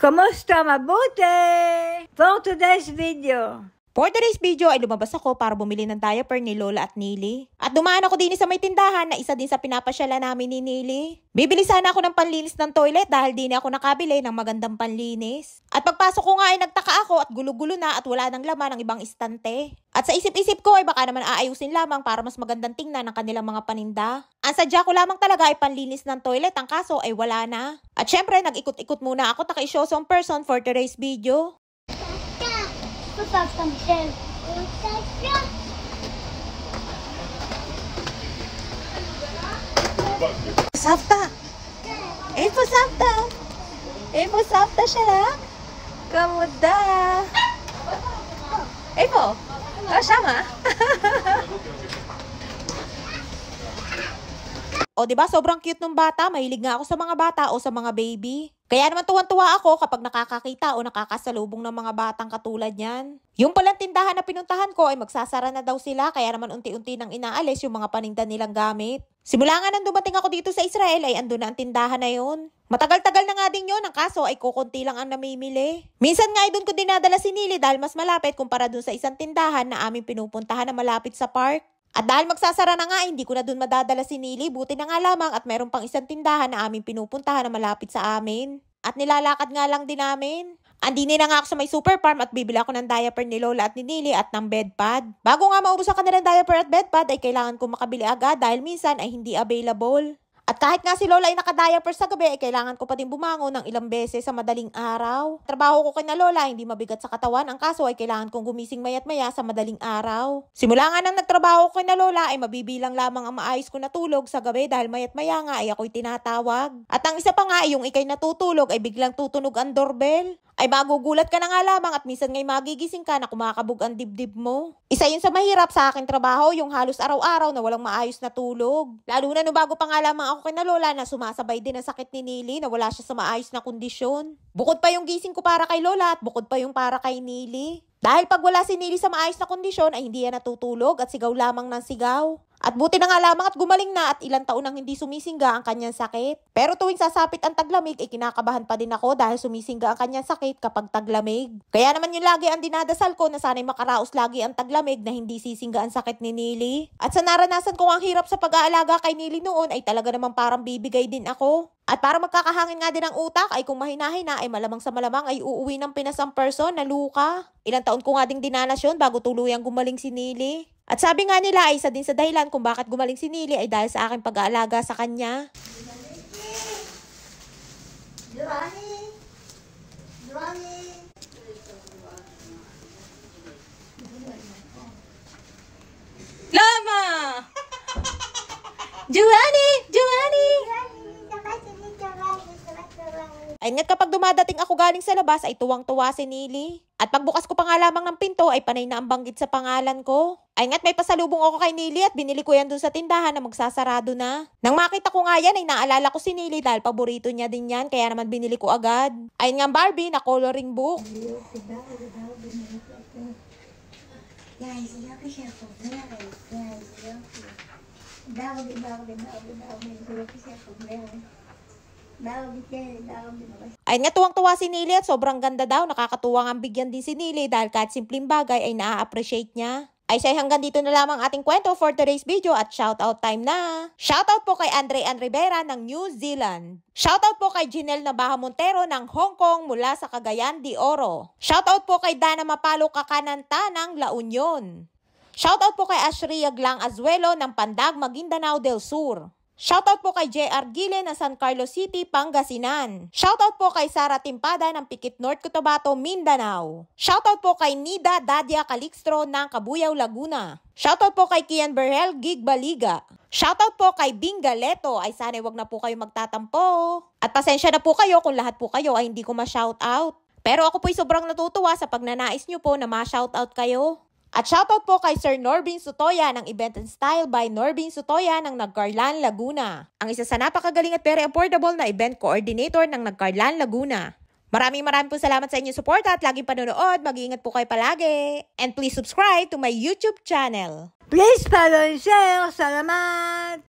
Kamusta? Mabuti? For today's video. For today's video ay lumabas ako para bumili ng diaper ni Lola at Nili. At dumaan ako din sa may tindahan na isa din sa pinapasyala namin ni Nili. Bibili sana ako ng panlinis ng toilet dahil di na ako nakabili ng magandang panlinis. At pagpasok ko nga ay nagtaka ako at gulo-gulo na at wala nang laman ng ibang istante. At sa isip-isip ko ay baka naman aayusin lamang para mas magandang tingnan ng kanilang mga paninda. Ang sadya ko lamang talaga ay panlinis ng toilet, ang kaso ay wala na. At syempre nag-ikot-ikot muna ako naka-show some person for today's video. Поставь Michelle. Pusapta! Pusapta! Pusapta siya lang! Kamuda! Po! Sama? O diba sobrang cute ng bata, mahilig nga ako sa mga bata o sa mga baby. Kaya naman tuwan-tuwa ako kapag nakakakita o nakakasalubong ng mga batang katulad niyan. Yung palang tindahan na pinuntahan ko ay magsasara na daw sila kaya naman unti-unti nang inaalis yung mga paninda nilang gamit. Simula nga nang dumating ako dito sa Israel ay andun na ang tindahan na yun. Matagal-tagal na nga din yun, ang kaso ay kukunti lang ang namimili. Minsan nga ay doon ko dinadala si Nili dahil mas malapit kumpara dun sa isang tindahan na aming pinupuntahan na malapit sa park. At dahil magsasara na nga, hindi ko na dun madadala si Nili, buti na nga lamang at meron pang isang tindahan na aming pinupuntahan na malapit sa amin. At nilalakad nga lang din namin. Andini na nga ako sa may super farm at bibili ako ng diaper ni Lola at ni Nili at ng bed pad. Bago nga maubos ang kanilang diaper at bed pad ay kailangan ko makabili agad dahil minsan ay hindi available. At kahit nga si Lola ay naka-diaper sa gabi, ay kailangan ko pa din bumangon ng ilang beses sa madaling araw. Trabaho ko kay na Lola, hindi mabigat sa katawan, ang kaso ay kailangan kong gumising mayat maya sa madaling araw. Simula nga nang nagtrabaho ko kay na Lola, ay mabibilang lamang ang maayos ko natulog sa gabi dahil mayat maya nga ay ako'y tinatawag. At ang isa pa nga ay yung ikay natutulog ay biglang tutunog ang doorbell. Ay magugulat ka na nga lamang at minsan ngay magigising ka na kumakabog ang dibdib mo. Isa yun sa mahirap sa aking trabaho, yung halos araw-araw na walang maayos na tulog. Lalo na no bago pa nga lamang ako kay na Lola na sumasabay din ang sakit ni Nili na wala siya sa maayos na kondisyon. Bukod pa yung gising ko para kay Lola at bukod pa yung para kay Nili. Dahil pag wala si Nili sa maayos na kondisyon ay hindi yan natutulog at sigaw lamang ng sigaw. At buti na nga lamang at gumaling na at ilang taon nang hindi sumisingga ang kanyang sakit. Pero tuwing sasapit ang taglamig ay kinakabahan pa din ako dahil sumisingga ang kanyang sakit kapag taglamig. Kaya naman yun lagi ang dinadasal ko na sana'y makaraos lagi ang taglamig na hindi sisingga ang sakit ni Nili. At sa naranasan ko ang hirap sa pag-aalaga kay Nili noon ay talaga namang parang bibigay din ako. At para magkakahangin nga din ang utak ay kung mahina-hina ay malamang sa malamang ay uuwi ng Pinas ang person na luka. Ilang taon ko nga ding dinanas yun bago tuluyang gumaling si Nili. At sabi nga nila ay isa din sa dahilan kung bakit gumaling si Nili ay dahil sa aking pag-aalaga sa kanya. Lama! Giovanni! Ay nga't kapag dumadating ako galing sa labas ay tuwang-tuwa si Nili. At pagbukas ko pa nga lamang ng pinto ay panay na ang banggit sa pangalan ko. Ay nga't may pasalubong ako kay Nili at binili ko yan dun sa tindahan na magsasarado na. Nang makita ko nga yan ay naalala ko si Nili dahil paborito niya din yan kaya naman binili ko agad. Ayun nga Barbie na coloring book. Ay nga tuwang-tuwa si Nili at sobrang ganda daw. Nakakatuwang ang bigyan din si Nili dahil kahit simpleng bagay ay naa-appreciate niya. Ay siya hanggang dito na lamang ating kwento for today's video at shoutout time na. Shoutout po kay Andre Rivera ng New Zealand. Shoutout po kay Jinel Nabaha Montero ng Hong Kong mula sa Cagayan de Oro. Shoutout po kay Dana Mapalo Kakananta ng La Union. Shoutout po kay Ashria Glang Azuelo ng Pandag, Maguindanao del Sur. Shoutout po kay JR Gile ng San Carlos City, Pangasinan. Shoutout po kay Sara Timpada ng Pikit North Cotabato, Mindanao. Shoutout po kay Nida Dadia Calixtro ng Cabuyao, Laguna. Shoutout po kay Kian Berhel, Gig Baliga. Shoutout po kay Bing Galeto. Ay sana wag na po kayo magtatampo. At pasensya na po kayo kung lahat po kayo ay hindi ko ma-shoutout. Pero ako po'y sobrang natutuwa sa pagnanais nyo po na ma-shoutout kayo. At shoutout po kay Sir Norbin Sutoya ng Event and Style by Norbin Sutoya ng Nagcarlan, Laguna. Ang isa sa napakagaling at very affordable na event coordinator ng Nagcarlan, Laguna. Maraming po salamat sa inyong suporta at laging panonood. Mag-iingat po kayo palagi. And please subscribe to my YouTube channel. Please follow and share. Salamat!